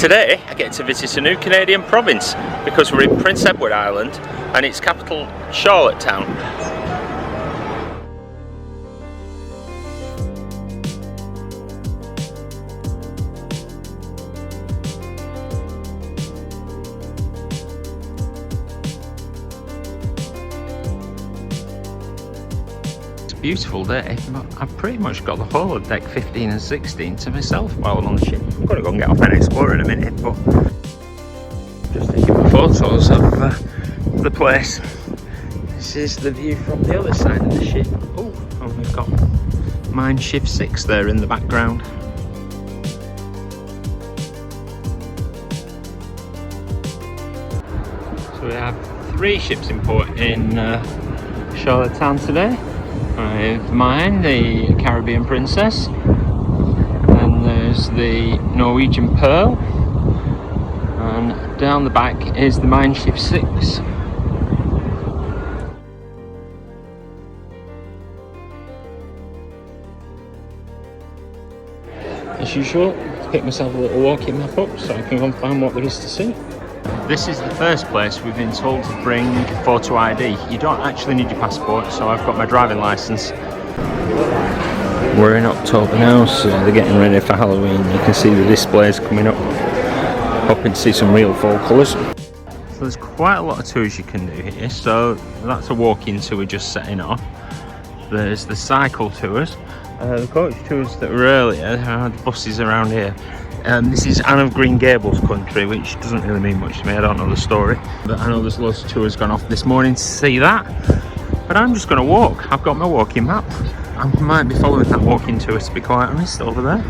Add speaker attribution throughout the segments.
Speaker 1: Today I get to visit a new Canadian province because we're in Prince Edward Island and its capital Charlottetown. Beautiful day, but I've pretty much got the whole of deck 15 and 16 to myself while I'm on the ship. I'm going to go and get off and explore in a minute, but just taking my photos of the place. This is the view from the other side of the ship. Oh, and we've got Mine Shift 6 there in the background. So we have 3 ships in port in Charlottetown today. With mine, the Caribbean Princess, and there's the Norwegian Pearl, and down the back is the Mine Shift 6. As usual, pick myself a little walking map up so I can go and find what there is to see. This is the first place we've been told to bring photo ID. You don't actually need your passport, so I've got my driving licence. We're in October now, so they're getting ready for Halloween. You can see the displays coming up. Hoping to see some real fall colours. So there's quite a lot of tours you can do here. So that's a walk-in tour just setting off. There's the cycle tours. The coach tours that were earlier, there are buses around here. This is Anne of Green Gables country, which doesn't really mean much to me. I don't know the story, but I know there's loads of tours gone off this morning to see that. But I'm just going to walk. I've got my walking map. I might be following that walking tour, to be quite honest, over there.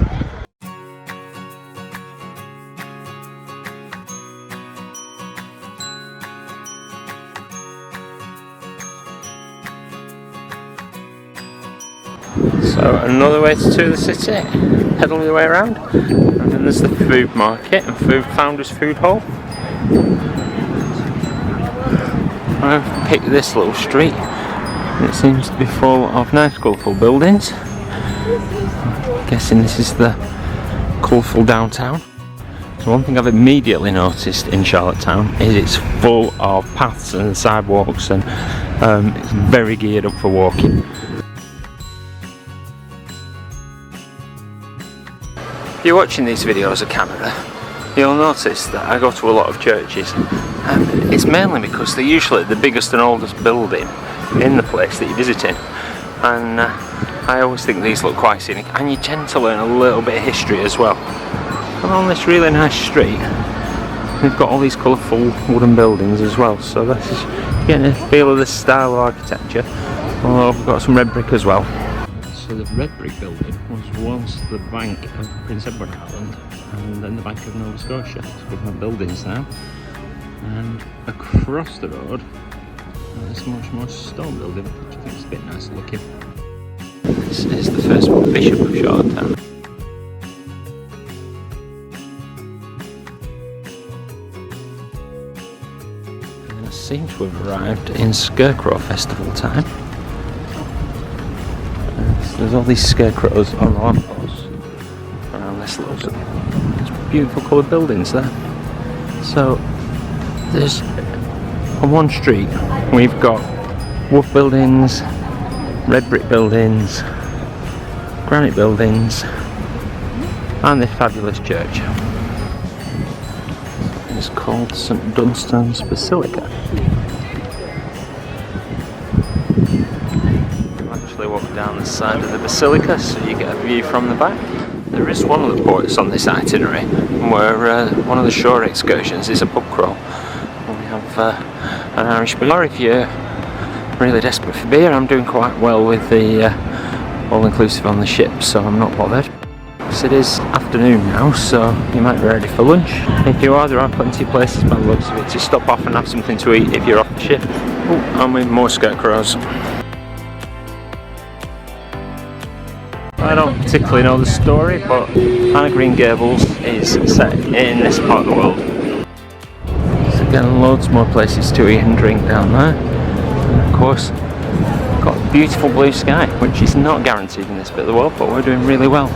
Speaker 1: So another way to tour the city, head all the way around, and then there's the food market and Founders Food Hall. I've picked this little street. It seems to be full of nice colourful buildings. I'm guessing this is the colourful downtown. So one thing I've immediately noticed in Charlottetown is it's full of paths and sidewalks, and it's very geared up for walking. If you're watching these videos of Canada, you'll notice that I go to a lot of churches, and it's mainly because they're usually the biggest and oldest building in the place that you're visiting, and I always think these look quite scenic, and you tend to learn a little bit of history as well. And on this really nice street, we've got all these colourful wooden buildings as well, so this is getting a feel of the style of architecture. Oh, we've got some red brick as well. So the red brick building was once the Bank of Prince Edward Island and then the Bank of Nova Scotia. It's government buildings now. And across the road, there's much more stone building, which I think is a bit nicer looking. This is the first Bishop of Charlottetown. And I seem to have arrived in Scarecrow Festival time. There's all these scarecrows on lampposts around this little, there's beautiful coloured buildings there. So there's on one street we've got wood buildings, red brick buildings, granite buildings, and this fabulous church. It's called St Dunstan's Basilica. Walk down the side of the basilica so you get a view from the back. There is one of the ports on this itinerary where one of the shore excursions is a pub crawl. And we have an Irish beer. If you're really desperate for beer, I'm doing quite well with the all-inclusive on the ship, so I'm not bothered. So it is afternoon now, so you might be ready for lunch. If you are, there are plenty of places by the looks of it to stop off and have something to eat if you're off the ship. Oh, and with more scarecrows. I don't particularly know the story, but Anne of Green Gables is set in this part of the world. So again, loads more places to eat and drink down there. And of course, got beautiful blue sky, which is not guaranteed in this bit of the world, but we're doing really well.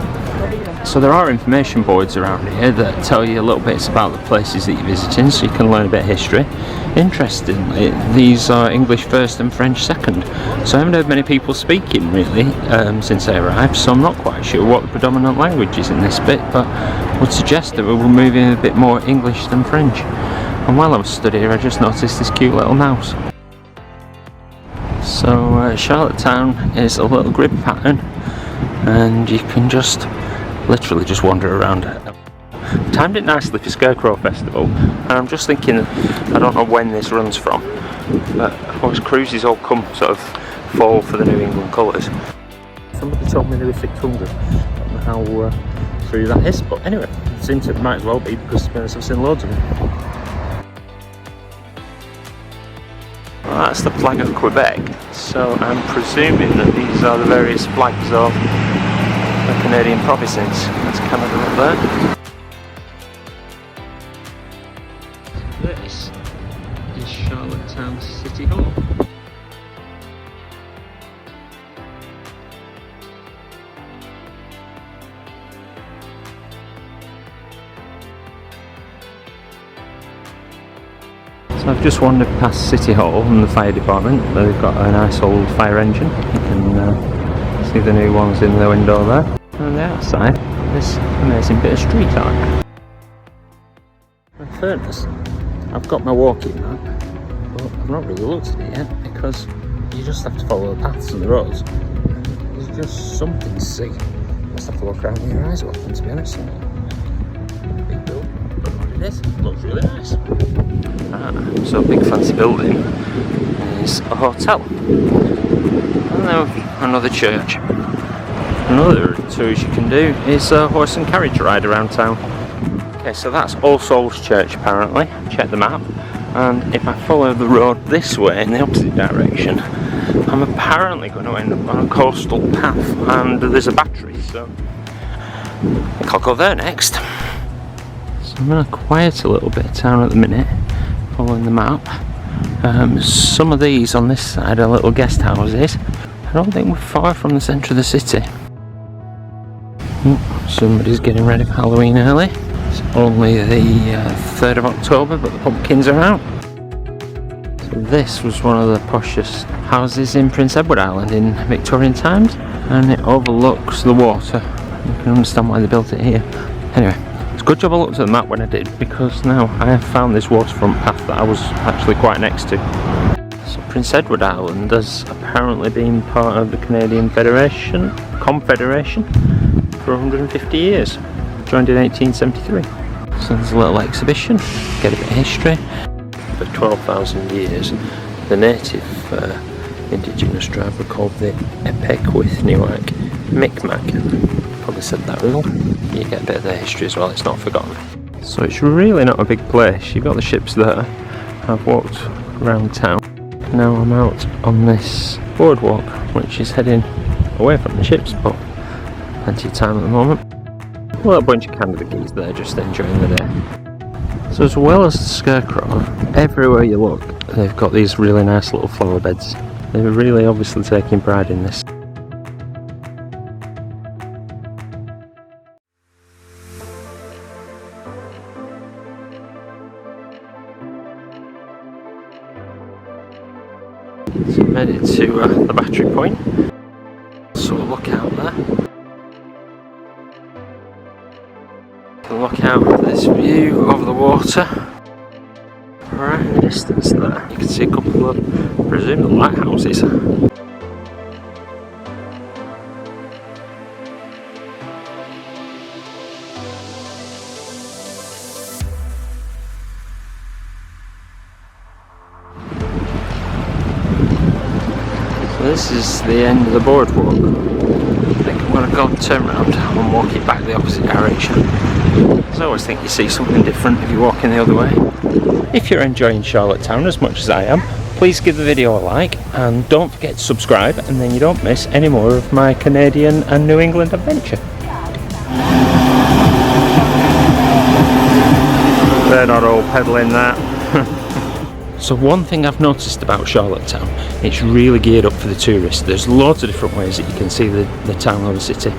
Speaker 1: So there are information boards around here that tell you a little bit about the places that you're visiting, so you can learn a bit of history. Interestingly, these are English first and French second, so I haven't heard many people speaking really since I arrived, so I'm not quite sure what the predominant language is in this bit, but I would suggest that we were moving a bit more English than French. And while I was stood here, I just noticed this cute little mouse. So Charlottetown is a little grid pattern, and you can just literally just wander around it. Timed it nicely for Scarecrow Festival, and I'm just thinking, I don't know when this runs from, but of course cruises all come sort of fall for the New England colours. Somebody told me they were 600, I don't know how true that is, but anyway, it seems it might as well be, because to be honest, I've seen loads of them. Well, that's the flag of Quebec, so I'm presuming that these are the various flags of the Canadian provinces. That's Canada up there. This is Charlottetown City Hall. So I've just wandered past City Hall and the fire department. They've got a nice old fire engine. You can see the new ones in the window there. And on the outside, this amazing bit of street art. In fairness, I've got my walking map, but I've not really looked at it yet, because you just have to follow the paths and the roads. There's just something to see. You just have to look around with your eyes open, to be honest. Big building, I don't know what it is. It looks really nice. So a big fancy building is a hotel. And then another church. Another tours you can do is a horse and carriage ride around town. Okay, so that's All Souls Church apparently. Check the map. And if I follow the road this way in the opposite direction, I'm apparently going to end up on a coastal path, and there's a battery, so I think I'll go there next. So I'm in a quieter little bit of town at the minute, following the map. Some of these on this side are little guest houses. I don't think we're far from the centre of the city. Somebody's getting ready for Halloween early. It's only the 3rd of October, but the pumpkins are out. So this was one of the poshest houses in Prince Edward Island in Victorian times, and it overlooks the water. You can understand why they built it here. Anyway, it's a good job I looked at the map when I did, because now I have found this waterfront path that I was actually quite next to. So Prince Edward Island has apparently been part of the Canadian Confederation for 150 years. Joined in 1873. So there's a little exhibition, get a bit of history. For 12,000 years, the native indigenous tribe were called the Epecuithniwak Micmac. Probably said that wrong. You get a bit of their history as well, it's not forgotten. So it's really not a big place. You've got the ships there. I've walked around town. Now I'm out on this boardwalk, which is heading away from the ships, but plenty of time at the moment. A little bunch of Canada geese there, just enjoying the day. So as well as the Scarecrow, everywhere you look, they've got these really nice little flower beds. They're really obviously taking pride in this. So I made it to the battery point, so look out there. You can look out at this view of the water. Right in the distance there, you can see a couple of, I presume, the lighthouses. This is the end of the boardwalk. I think I'm going to go turn around and walk it back the opposite direction. I always think you see something different if you're walking the other way. If you're enjoying Charlottetown as much as I am, please give the video a like and don't forget to subscribe, and then you don't miss any more of my Canadian and New England adventure. They're not all peddling that. So one thing I've noticed about Charlottetown, it's really geared up for the tourists. There's loads of different ways that you can see the town or the city.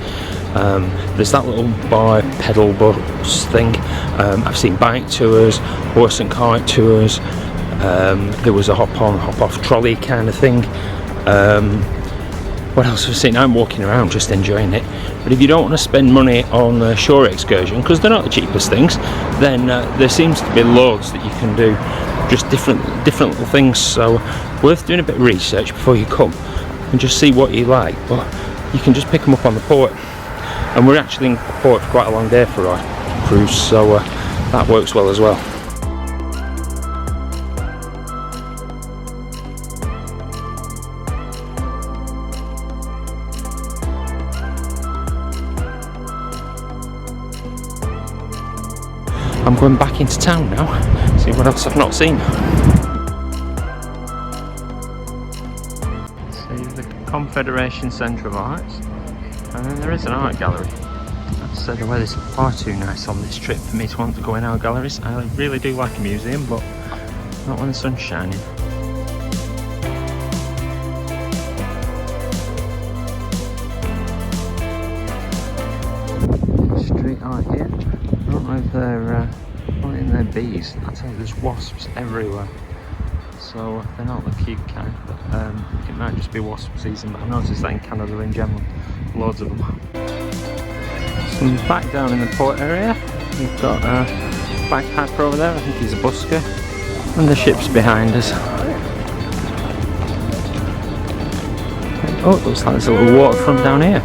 Speaker 1: There's that little bar pedal bus thing. I've seen bike tours, horse and cart tours. There was a hop on, hop off trolley kind of thing. What else have I seen? I'm walking around just enjoying it. But if you don't want to spend money on a shore excursion, because they're not the cheapest things, then there seems to be loads that you can do, just different little things. So worth doing a bit of research before you come and just see what you like. But you can just pick them up on the port, and we're actually in port for quite a long day for our cruise, so that works well as well. I'm going back into town now, see what else I've not seen. See the Confederation Centre of Arts, and then there is an art gallery. I've said the weather's far too nice on this trip for me to want to go in art galleries. I really do like a museum, but not when the sun's shining. Street art here. I don't know if they're not in their bees. I tell you, there's wasps everywhere. So they're not the cute kind, but it might just be wasp season. But I've noticed that in Canada in general, loads of them. So I'm back down in the port area. We've got a bagpiper over there. I think he's a busker, and the ship's behind us. Oh, it looks like there's a little waterfront down here.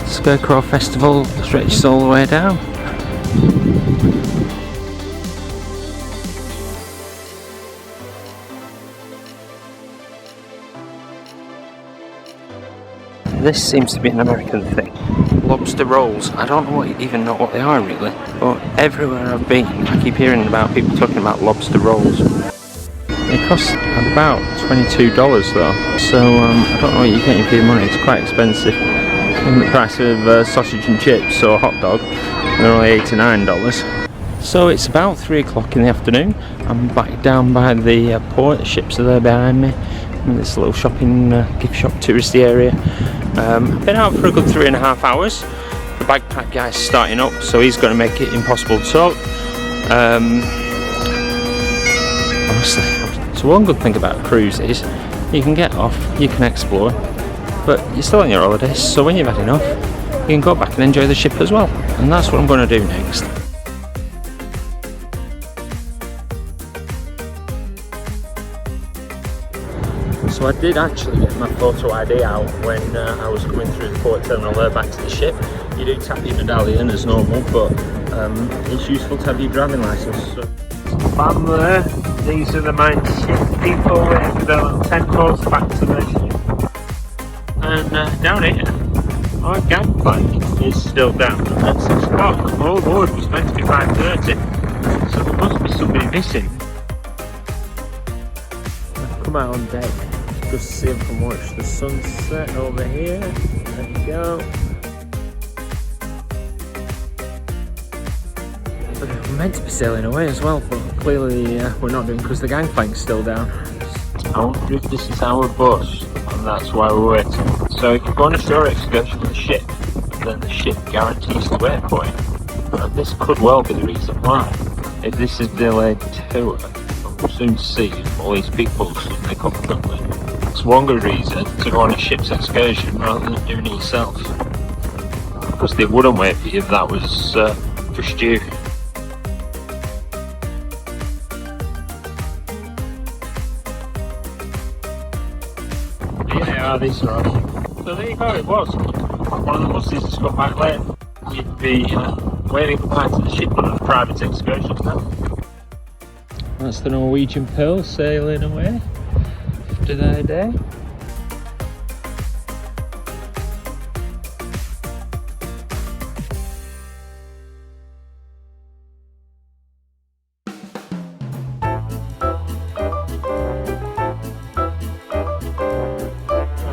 Speaker 1: Scarecrow Festival stretches all the way down. This seems to be an American thing. Lobster rolls. I don't even know what they are really, but everywhere I've been I keep hearing about people talking about lobster rolls. They cost about $22 though, so I don't know what you're getting for your money. It's quite expensive. In the price of sausage and chips or a hot dog, they're only $89. So it's about 3 o'clock in the afternoon. I'm back down by the port. The ships are there behind me, and this little shopping gift shop touristy area. I've been out for a good 3.5 hours. The bagpipe guy's starting up, so he's going to make it impossible to talk. Honestly, so one good thing about a cruise is you can get off, you can explore, but you're still on your holidays, so when you've had enough, you can go back and enjoy the ship as well. And that's what I'm going to do next. So I did actually get my photo ID out when I was coming through the port terminal there back to the ship. You do tap your medallion as normal, but it's useful to have your driving licence. So. Bam there, these are the main ship people with their little tentacles back to the ship. And down here, our gangplank is still down at 6 o'clock. All aboard was meant to be 5:30, so there must be somebody missing. I've come out on deck just to see if I can watch the sunset over here. There you go. We're meant to be sailing away as well, but clearly we're not doing because the gangplank's still down. This is our bus, and that's why we're waiting. So if you go on a shore excursion with the ship, then the ship guarantees the waypoint. And this could well be the reason why. If this is delayed tour, we'll soon see all these people suddenly come quickly. It's one good reason to go on a ship's excursion rather than doing it yourself. Because they wouldn't wait for you if that was just you. Yeah, these are awesome. So there you go, it was. One of the buses has got back late. You'd be waiting for back to the ship on a private excursion now. That's the Norwegian Pearl sailing away after their day.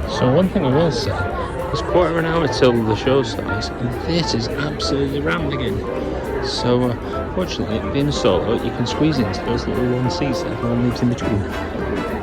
Speaker 1: So one thing I will say, It's quarter of an hour till the show starts, and the theatre's absolutely rammed again. So, fortunately, being a solo, you can squeeze into those little long seats that everyone leaves in between.